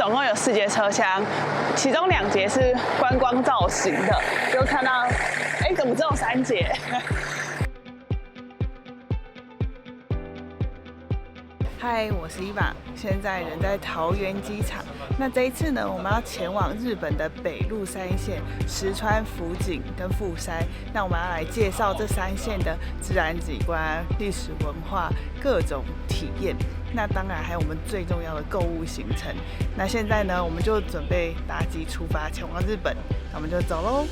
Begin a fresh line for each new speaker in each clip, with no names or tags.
总共有4节车厢，其中2节是观光造型的，就看到，哎，怎么只有3节？嗨，我是伊娃，现在人在桃园机场。那这一次呢，我们要前往日本的北陆3线石川、福井跟富山。那我们要来介绍这3线的自然景观、历史文化各种体验。那当然还有我们最重要的购物行程。那现在呢，我们就准备搭机出发前往日本，那我们就走喽。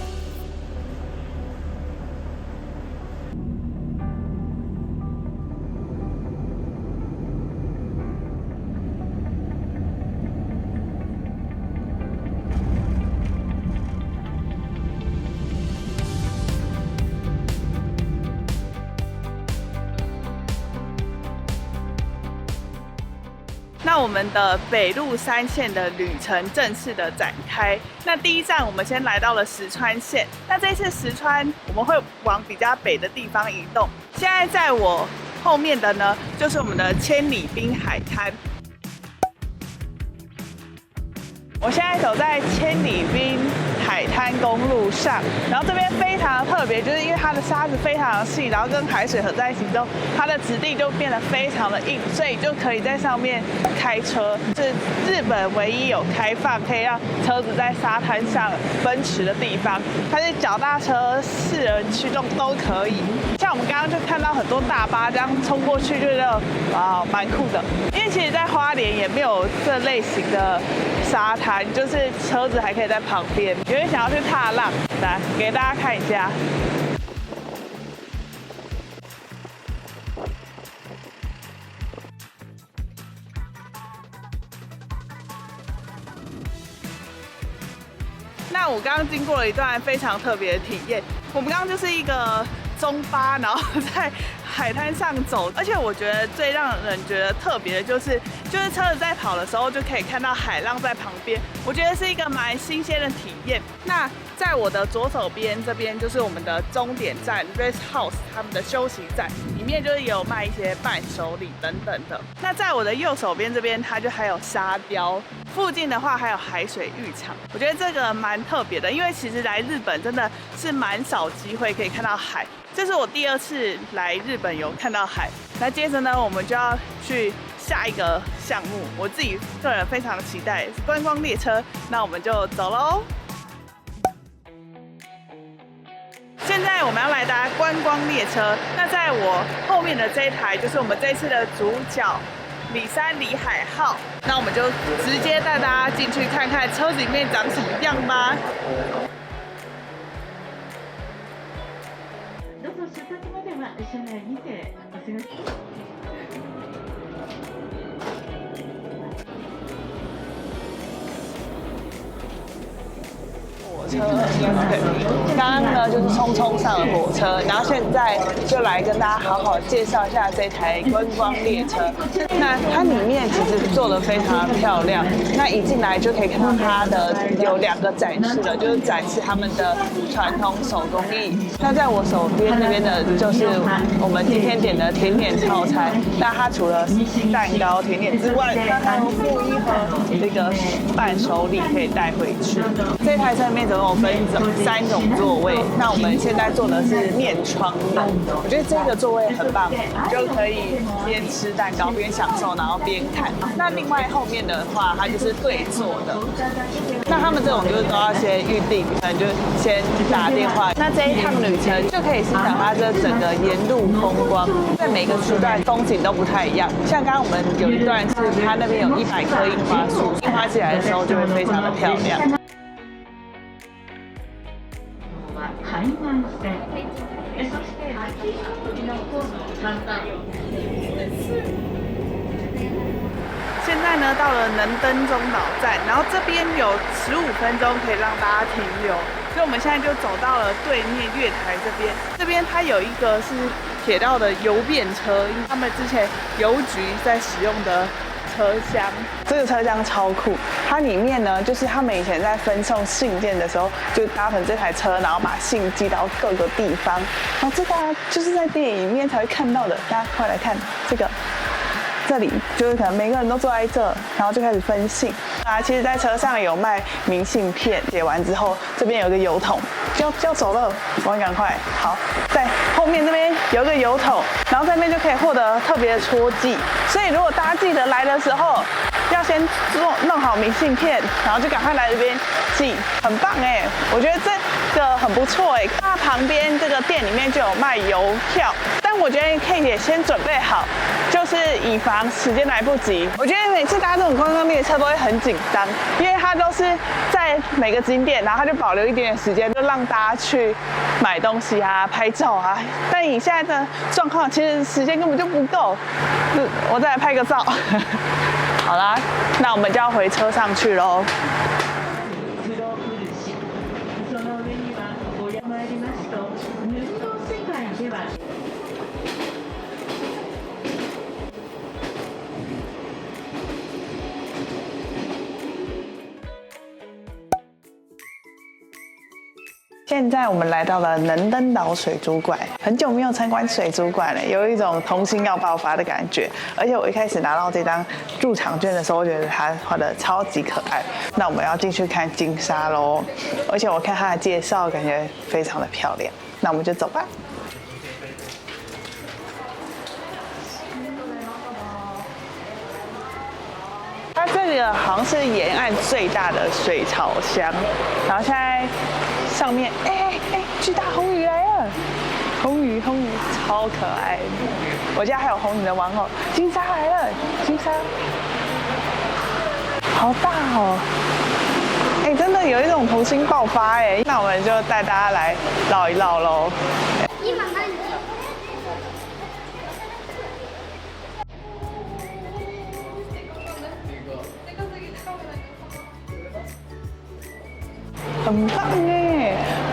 那我们的北陆3线的旅程正式的展开。那第一站，我们先来到了石川县。那这次石川，我们会往比较北的地方移动。现在在我后面的呢，就是我们的千里滨海滩。我现在走在千里滨海滩公路上，然后这边非常特别，就是因为它的沙子非常的细，然后跟海水合在一起之后，它的质地就变得非常的硬，所以就可以在上面开车。是日本唯一有开放可以让车子在沙滩上奔驰的地方，它是脚踏车、4人驱动都可以。像我们刚刚就看到很多大巴这样冲过去，就觉得哇，蛮酷的。因为其实，在花莲也没有这类型的沙滩，就是车子还可以在旁边。有点想要去踏浪，来给大家看一下。那我刚刚经过了一段非常特别的体验，我们刚刚就是一个中巴，然后在海滩上走，而且我觉得最让人觉得特别的就是车子在跑的时候就可以看到海浪在旁边，我觉得是一个蛮新鲜的体验。那在我的左手边这边就是我们的终点站 Rest House 他们的休息站，里面就是也有卖一些伴手礼等等的。那在我的右手边这边，它就还有沙雕，附近的话还有海水浴场，我觉得这个蛮特别的，因为其实来日本真的是蛮少机会可以看到海。这是我第2次来日本有看到海。那接着呢，我们就要去下一个项目，我自己个人非常期待观光列车。那我们就走喽。现在我们要来搭观光列车。那在我后面的这一台就是我们这次的主角里山里海号。那我们就直接带大家进去看看车子里面长什么样吧。车内にてお過ごし。火车，对，刚刚呢就是匆匆上了火车，然后现在就来跟大家好好介绍一下这台观光列车。那它里面其实做得非常漂亮，那一进来就可以看到它的有2个展示了，就是展示他们的传统手工艺。那在我手边这边的就是我们今天点的甜点套餐。那它除了蛋糕、甜点之外，它还有附1盒这个伴手礼可以带回去。这台车里面总共分3种座位，那我们现在坐的是面窗的，我觉得这个座位很棒，就可以边吃蛋糕边享受，然后边看。那另外后面的话，它就是对坐的。那他们这种就是都要先预定，可能就先打电话。那这一趟旅程就可以欣赏它这整个沿路风光，在每个时段风景都不太一样。像刚刚我们有一段是它那边有100棵樱花树，樱花起来的时候就会非常的漂亮。海南線、そして秋のコースを参加。现在呢，到了能登中岛站，然后这边有15分钟可以让大家停留，所以我们现在就走到了对面月台这边。这边它有一个是铁道的邮便车，因为他们之前邮局在使用的车厢。这个车厢超酷，它里面呢，就是他们以前在分送信件的时候，就搭乘这台车，然后把信寄到各个地方。然后这大家就是在电影里面才会看到的，大家快来看这个。这里就是可能每个人都坐在这，然后就开始分信啊。其实，在车上有卖明信片，写完之后，这边有个邮筒，要走了，我们赶快。好，在后面这边有一个邮筒，然后这边就可以获得特别的戳记。所以，如果大家记得来的时候，要先弄好明信片，然后就赶快来这边寄，很棒哎！我觉得这个很不错哎。它旁边这个店里面就有卖邮票，但我觉得可以也先准备好，就是以防时间来不及。我觉得每次搭这种观光列车都会很紧张，因为它都是在每个景点，然后它就保留一点点时间，就让大家去买东西啊、拍照啊。但以现在的状况，其实时间根本就不够。我再来拍个照。好啦，那我们就要回车上去喽。现在我们来到了能登岛水族馆，很久没有参观水族馆了，有一种童心要爆发的感觉。而且我一开始拿到这张入场券的时候，我觉得它画的超级可爱。那我们要进去看金鲨喽，而且我看它的介绍，感觉非常的漂亮。那我们就走吧。它这个好像是沿岸最大的水槽箱，然后现在上面，巨大红鱼来了，红鱼超可爱，我家还有红鱼的玩偶，金鲨来了，金鲨，好大哦，真的有一种童心爆发那我们就带大家来绕一绕喽。很棒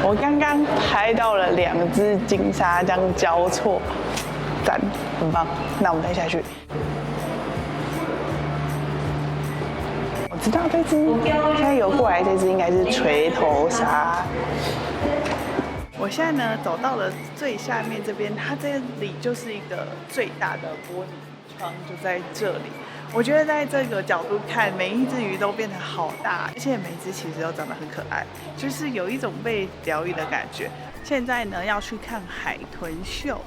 我刚刚拍到了2只金鲨这样交错，赞，很棒。那我们再下去。我知道这只，现在游过来这只应该是锤头鲨。我现在呢走到了最下面这边，它这里就是一个最大的玻璃窗，就在这里。我觉得在这个角度看，每一只鱼都变得好大，而且每只其实都长得很可爱，就是有一种被疗愈的感觉。现在呢要去看海豚秀。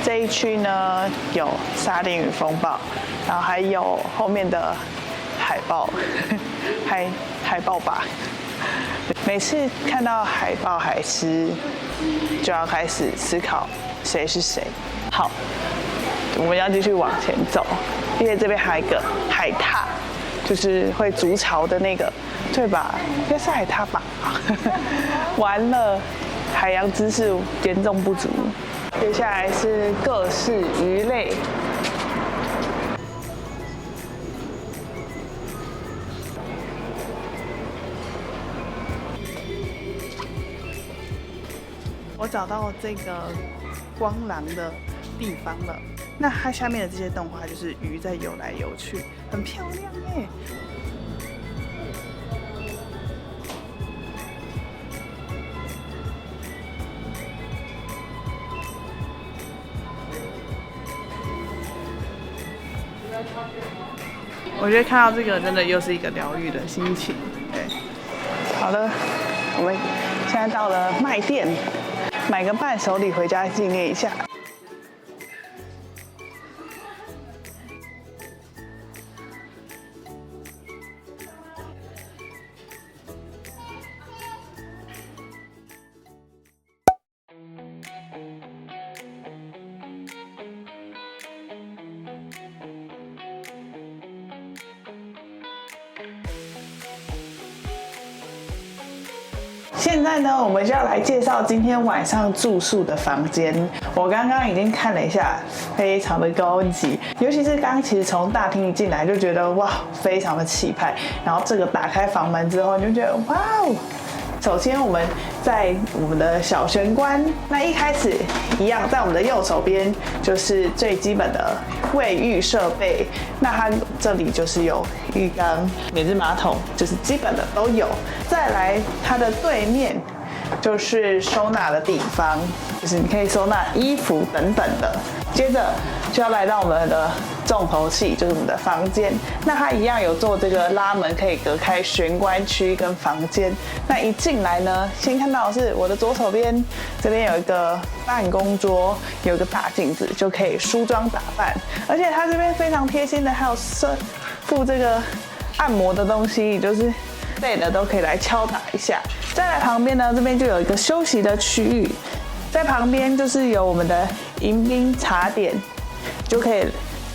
这一区呢有沙丁鱼风暴，然后还有后面的海豹，海豹吧。每次看到海豹、海狮，就要开始思考谁是谁。好，我们要继续往前走，因为这边还有一个海獭，就是会筑巢的那个，对吧？应该是海獭吧？完了，海洋知识严重不足。接下来是各式鱼类。我找到这个光廊的地方了。那它下面的这些动画就是鱼在游来游去，很漂亮耶。我觉得看到这个真的又是一个疗愈的心情。对，好了，我们现在到了卖店，买个伴手礼回家纪念一下。现在呢，我们就要来介绍今天晚上住宿的房间。我刚刚已经看了一下，非常的高级，尤其是刚其实从大厅一进来就觉得哇，非常的气派。然后这个打开房门之后，你就觉得哇哦。首先我们在我们的小玄关，那一开始一样，在我们的右手边就是最基本的卫浴设备。那它这里就是有浴缸、免治马桶，就是基本的都有。再来，它的对面就是收纳的地方，就是你可以收纳衣服等等的。接着就要来到我们的重头戏，就是我们的房间。那它一样有做这个拉门，可以隔开玄关区跟房间。那一进来呢，先看到的是我的左手边，这边有一个办公桌，有一个大镜子，就可以梳妆打扮。而且它这边非常贴心的，还有附这个按摩的东西，就是累了都可以来敲打一下。再来旁边呢，这边就有一个休息的区域，在旁边就是有我们的迎宾茶点，就可以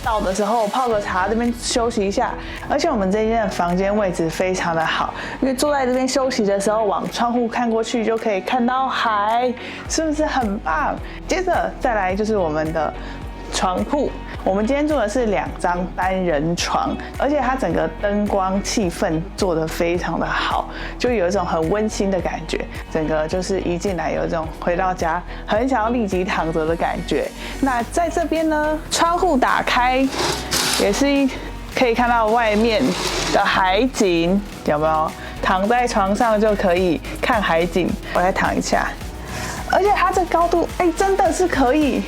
到的时候泡个茶，这边休息一下。而且我们这间的房间位置非常的好，因为坐在这边休息的时候，往窗户看过去就可以看到海，是不是很棒？接着再来就是我们的床铺。我们今天住的是2张单人床，而且它整个灯光气氛做得非常的好，就有一种很温馨的感觉。整个就是一进来有一种回到家很想要立即躺着的感觉。那在这边呢，窗户打开也是可以看到外面的海景，有没有？躺在床上就可以看海景。我来躺一下，而且它这高度，真的是可以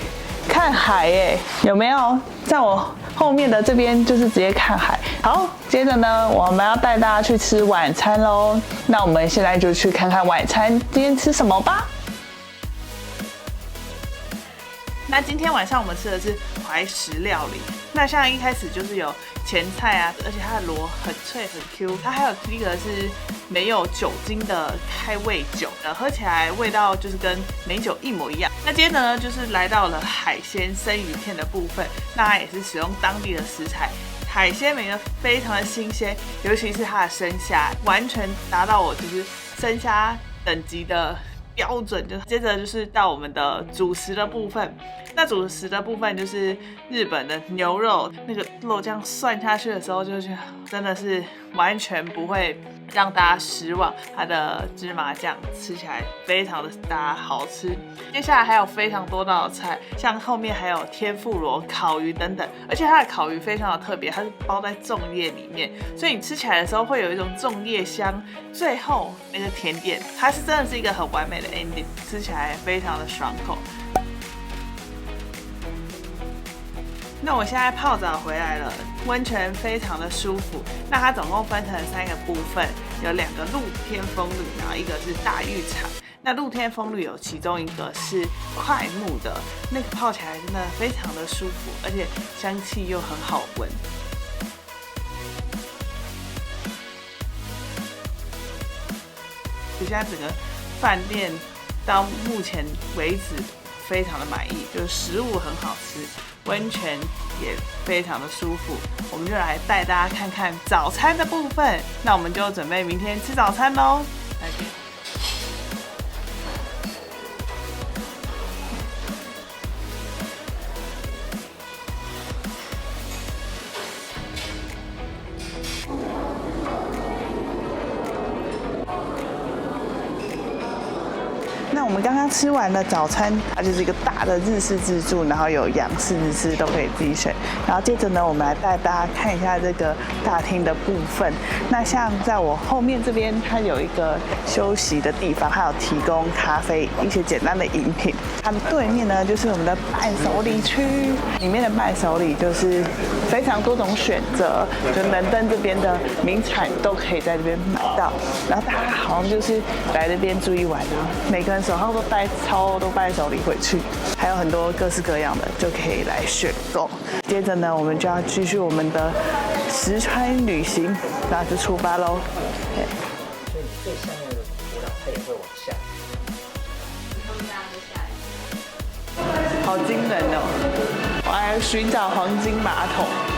看海有没有？在我后面的这边就是直接看海。好，接着呢，我们要带大家去吃晚餐喽。那我们现在就去看看晚餐今天吃什么吧。那今天晚上我们吃的是怀石料理。那像一开始就是有前菜啊，而且它的螺很脆很 Q， 它还有一个是没有酒精的开胃酒，喝起来味道就是跟美酒一模一样。那接着呢，就是来到了海鲜生鱼片的部分，那它也是使用当地的食材，海鲜每个非常的新鲜，尤其是它的生虾，完全达到我就是生虾等级的标准。就接着就是到我们的主食的部分，那主食的部分就是日本的牛肉，那个肉这样涮下去的时候，就觉得真的是完全不会让大家失望。它的芝麻酱吃起来非常的好吃。接下来还有非常多道的菜，像后面还有天妇罗、烤鱼等等，而且它的烤鱼非常的特别，它是包在粽叶里面，所以你吃起来的时候会有一种粽叶香。最后那个甜点，它是真的是一个很完美的 ending， 吃起来非常的爽口。那我现在泡澡回来了，温泉非常的舒服。那它总共分成3个部分，有2个露天风吕，然后一个是大浴场。那露天风吕有其中一个是快木的，那个泡起来真的非常的舒服，而且香气又很好闻。我现在整个饭店到目前为止非常的满意，就是食物很好吃，温泉也非常的舒服。我们就来带大家看看早餐的部分。那我们就准备明天吃早餐喽。那我们刚刚吃完了早餐，它就是一个大的日式自助，然后有洋式、日式都可以自己选。然后接着呢，我们来带大家看一下这个大厅的部分。那像在我后面这边，它有一个休息的地方，还有提供咖啡、一些简单的饮品。它的对面呢，就是我们的伴手礼区，里面的伴手礼就是非常多种选择，就能登这边的名产都可以在这边买到。然后大家好像就是来这边住一晚啊，每个人手上都带超多伴手礼回去，还有很多各式各样的就可以来选购。接着呢，我们就要继续我们的石川旅行，那就出发喽。
所以你最下面的土壤它也会往下。
好惊人哦！我来寻找黄金马桶。